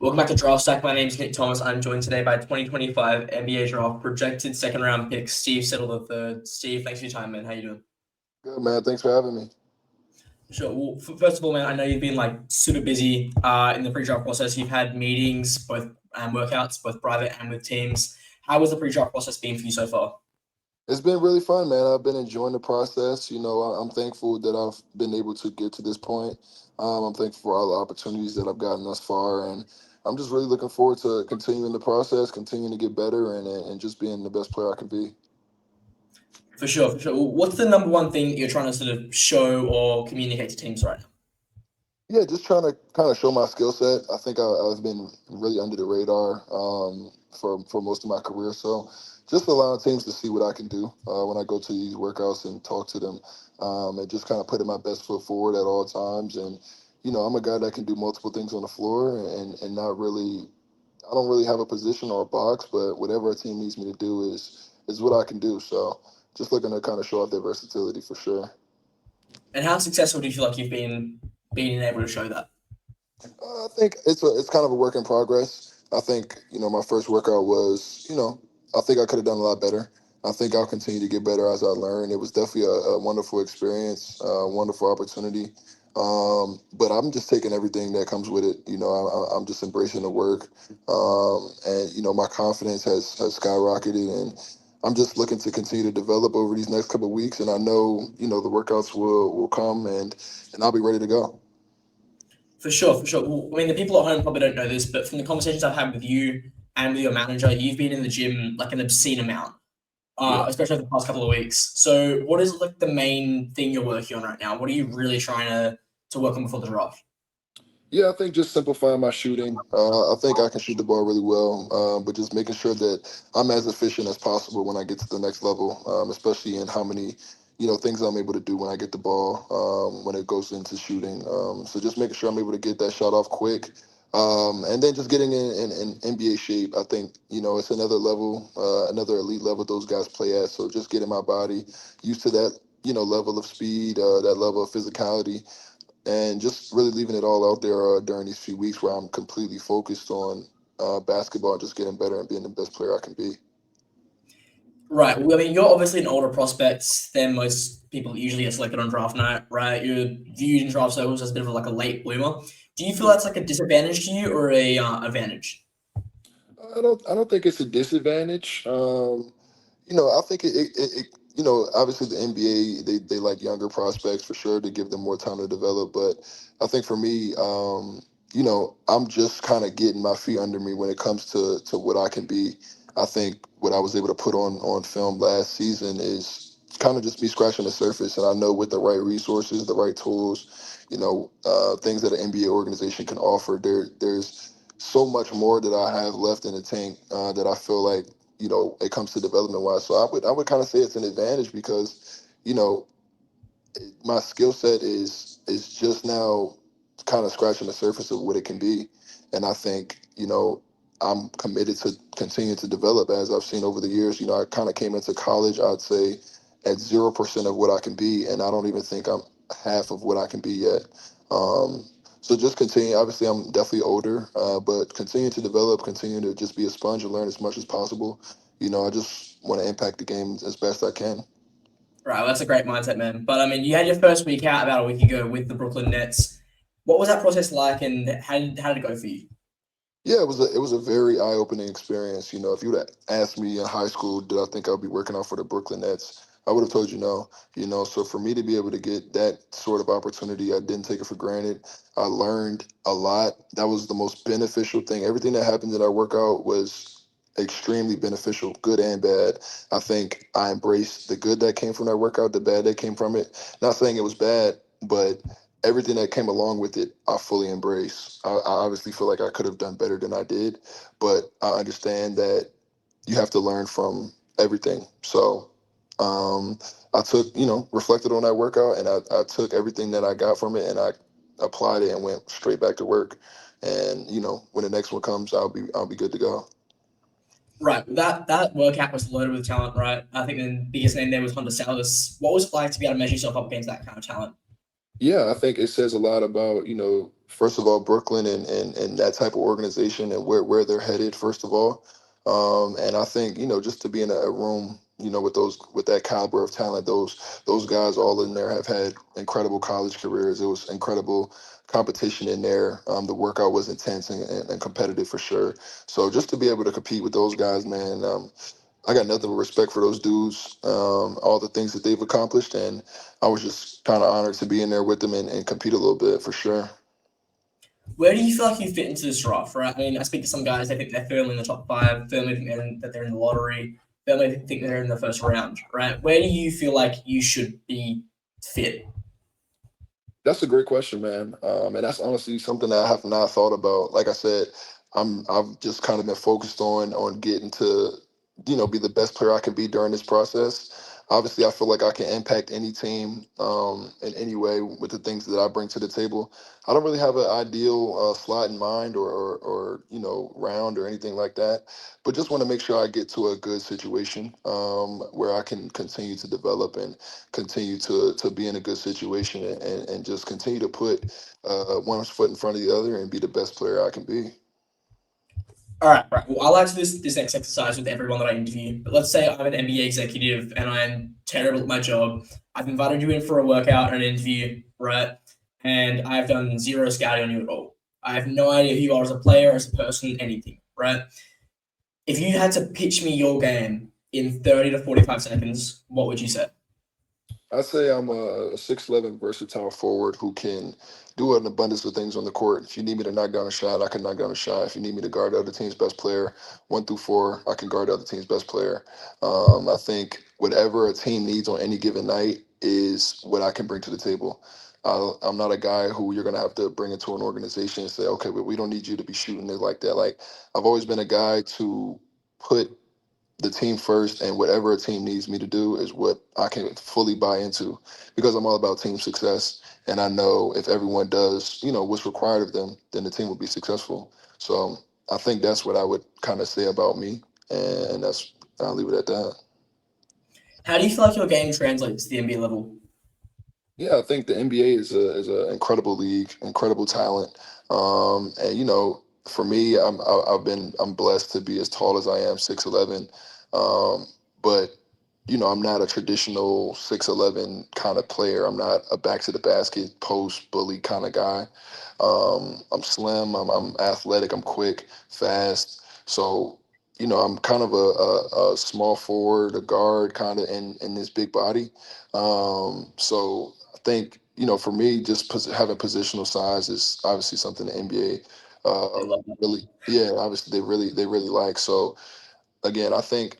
Welcome back to Draftstack. My name is Nick Thomas. I'm joined today by 2025 NBA Draft projected second round pick Steve Settle III. Steve, thanks for your time, man. How you doing? Good, man. Thanks for having me. Sure. Well, first of all, man, I know you've been like super busy in the pre-draft process. You've had meetings, both workouts, both private and with teams. How has the pre-draft process been for you so far? It's been really fun, man. I've been enjoying the process. I'm thankful that I've been able to get to this point. I'm thankful for all the opportunities that I've gotten thus far, and I'm just really looking forward to continuing the process, continuing to get better, and just being the best player I can be. For sure, for sure. Well, what's the number one thing you're trying to sort of show or communicate to teams right now? Yeah, just trying to kind of show my skill set. I think I've been really under the radar for most of my career. So just allowing teams to see what I can do when I go to these workouts and talk to them, and just kind of putting my best foot forward at all times. And I'm a guy that can do multiple things on the floor, and not really. I don't really have a position or a box, but whatever a team needs me to do is what I can do. So just looking to kind of show off their versatility for sure. And how successful do you feel like you've been being able to show that? I think it's kind of a work in progress. I think my first workout was I think I could have done a lot better. I think I'll continue to get better as I learn. It was definitely a wonderful experience, a wonderful opportunity. But I'm just taking everything that comes with it. I'm just embracing the work, and my confidence has skyrocketed, and I'm just looking to continue to develop over these next couple of weeks. And I know the workouts will come, and I'll be ready to go. For sure, for sure. Well, I mean, the people at home probably don't know this, but from the conversations I've had with you and with your manager, you've been in the gym like an obscene amount, Yeah. especially over the past couple of weeks. So, what is like the main thing you're working on right now? What are you really trying to work on before the draft? Yeah, I think just simplifying my shooting. I think I can shoot the ball really well, but just making sure that I'm as efficient as possible when I get to the next level, especially in how many, things I'm able to do when I get the ball, when it goes into shooting. So just making sure I'm able to get that shot off quick, and then just getting in NBA shape. I think it's another level, another elite level those guys play at. So just getting my body used to that, level of speed, that level of physicality, and just really leaving it all out there during these few weeks where I'm completely focused on basketball, just getting better and being the best player I can be. Right. Well, I mean, you're obviously an older prospect than most people that usually get selected on draft night, right? You're viewed in draft circles as a bit of like a late bloomer. Do you feel Yeah. that's like a disadvantage to you or a advantage? I don't think it's a disadvantage. I think obviously the NBA they like younger prospects for sure to give them more time to develop. But I think for me, I'm just kind of getting my feet under me when it comes to what I can be. I think what I was able to put on film last season is kind of just me scratching the surface, and I know with the right resources, the right tools, things that an NBA organization can offer, there's so much more that I have left in the tank that I feel like it comes to development wise. So I would kind of say it's an advantage because you know my skill set is just now kind of scratching the surface of what it can be, and I think I'm committed to continue to develop as I've seen over the years. I kind of came into college, I'd say, at 0% of what I can be, and I don't even think I'm half of what I can be yet. Um, so just continue. Obviously, I'm definitely older, but continue to develop, continue to just be a sponge and learn as much as possible. I just want to impact the game as best I can. Right, well, that's a great mindset, man. But I mean, you had your first week out about a week ago with the Brooklyn Nets. What was that process like, and how did it go for you? Yeah, it was a very eye opening experience. If you would have asked me in high school, did I think I'd be working out for the Brooklyn Nets? I would have told you no. So for me to be able to get that sort of opportunity, I didn't take it for granted. I learned a lot. That was the most beneficial thing. Everything that happened in our workout was extremely beneficial, good and bad. I think I embraced the good that came from that workout, the bad that came from it. Not saying it was bad, but everything that came along with it, I fully embrace. I obviously feel like I could have done better than I did, but I understand that you have to learn from everything. So I took, reflected on that workout, and I took everything that I got from it, and I applied it and went straight back to work. And when the next one comes, I'll be good to go. Right, that workout was loaded with talent, right? I think the biggest name there was Honda Salas. What was it like to be able to measure yourself up against that kind of talent? Yeah, I think it says a lot about first of all, Brooklyn and that type of organization and where they're headed, first of all. And I think, just to be in a room, with that caliber of talent, those guys all in there have had incredible college careers. It was incredible competition in there. The workout was intense and competitive for sure. So just to be able to compete with those guys, man, I got nothing but respect for those dudes, all the things that they've accomplished, and I was just kind of honored to be in there with them and compete a little bit for sure. Where do you feel like you fit into this draft, right? I mean, I speak to some guys, they think they're firmly in the top five, firmly think that they're in the lottery, firmly think they're in the first round, right? Where do you feel like you should be fit? That's a great question, man. And that's honestly something that I have not thought about. Like I said, I've just kind of been focused on getting to, be the best player I can be during this process. Obviously, I feel like I can impact any team in any way with the things that I bring to the table. I don't really have an ideal slot in mind or round or anything like that, but just want to make sure I get to a good situation where I can continue to develop and continue to be in a good situation and just continue to put one foot in front of the other and be the best player I can be. All right, right. Well, I like to do this next exercise with everyone that I interview. But let's say I'm an NBA executive and I'm terrible at my job. I've invited you in for a workout and an interview, right? And I've done zero scouting on you at all. I have no idea who you are as a player, as a person, anything, right? If you had to pitch me your game in 30 to 45 seconds, what would you say? I say I'm a 6'11" versatile forward who can do an abundance of things on the court. If you need me to knock down a shot, I can knock down a shot. If you need me to guard the other team's best player, 1 through 4, I can guard the other team's best player. I think whatever a team needs on any given night is what I can bring to the table. I'm not a guy who you're going to have to bring into an organization and say, okay, but we don't need you to be shooting it like that. Like, I've always been a guy to put the team first, and whatever a team needs me to do is what I can fully buy into because I'm all about team success. And I know if everyone does, what's required of them, then the team will be successful. So I think that's what I would kind of say about me. And I'll leave it at that. How do you feel like your game translates to the NBA level? Yeah, I think the NBA is a incredible league, incredible talent, and for me, I'm blessed to be as tall as I am, 6'11", but I'm not a traditional 6'11" kind of player. I'm not a back to the basket post bully kind of guy. I'm slim. I'm athletic. I'm quick, fast. So I'm kind of a small forward, a guard, kind of in this big body. So I think for me, just having positional size is obviously something the NBA They love that. really, yeah, obviously they really like. So again, I think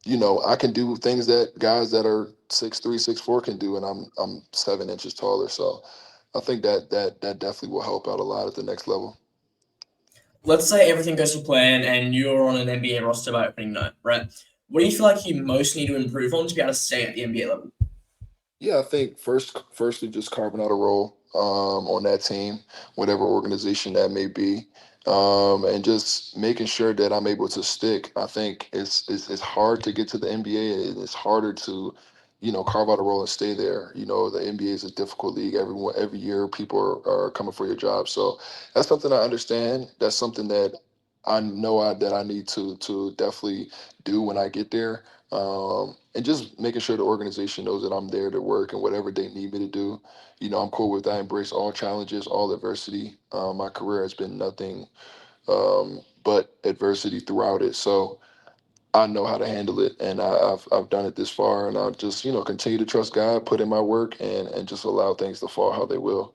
I can do things that guys that are 6'3", 6'4" can do, and I'm 7 inches taller. So I think that definitely will help out a lot at the next level. Let's say everything goes to plan and you're on an NBA roster by opening night, right? What do you feel like you most need to improve on to be able to stay at the NBA level? Yeah, I think firstly just carving out a role on that team, whatever organization that may be, and just making sure that I'm able to stick. I think it's hard to get to the NBA. It's harder to, carve out a role and stay there. The NBA is a difficult league. Every year people are coming for your job. So that's something I understand. That's something that I know that I need to definitely do when I get there, and just making sure the organization knows that I'm there to work and whatever they need me to do. I'm cool with that. I embrace all challenges, all adversity. My career has been nothing but adversity throughout it. So I know how to handle it, and I've done it this far, and I'll just continue to trust God, put in my work, and just allow things to fall how they will.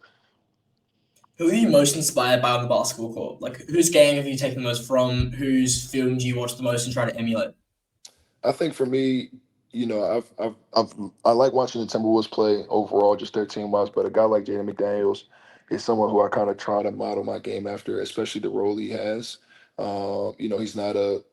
Who are you most inspired by on the basketball court? Like, whose game have you taken the most from? Whose film do you watch the most and try to emulate? I think for me, I like watching the Timberwolves play overall, just their team wise. But a guy like Jaden McDaniels is someone who I kind of try to model my game after, especially the role he has. He's not a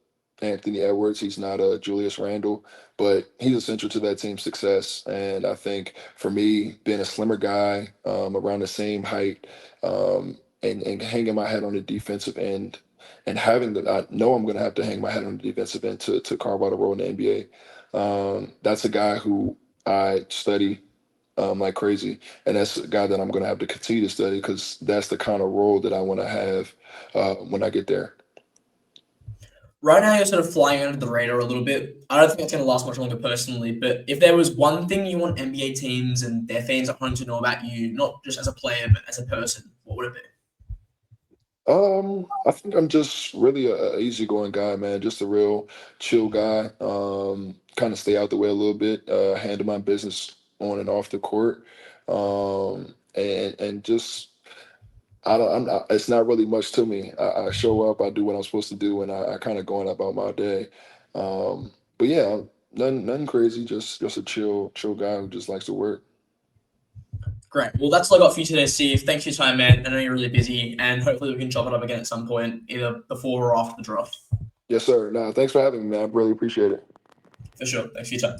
Anthony Edwards, he's not a Julius Randle, but he's essential to that team's success. And I think for me, being a slimmer guy, around the same height, and hanging my head on the defensive end and having that, I know I'm going to have to hang my head on the defensive end to carve out a role in the NBA. That's a guy who I study. like crazy. And that's a guy that I'm going to have to continue to study because that's the kind of role that I want to have when I get there. Right now, you're sort of flying under the radar a little bit. I don't think it's going to last much longer personally, but if there was one thing you want NBA teams and their fans at home to know about you, not just as a player, but as a person, what would it be? I think I'm just really a easygoing guy, man. Just a real chill guy. Kind of stay out the way a little bit. Handle my business on and off the court. And just it's not really much to me. I show up, I do what I'm supposed to do, and I kind of going about my day. But yeah, nothing crazy. Just a chill guy who just likes to work. Great. Well, that's all I got for you today, Steve. Thanks for your time, man. I know you're really busy, and hopefully we can chop it up again at some point, either before or after the draft. Yes, sir. Nah, thanks for having me, man. I really appreciate it. For sure. Thanks for your time.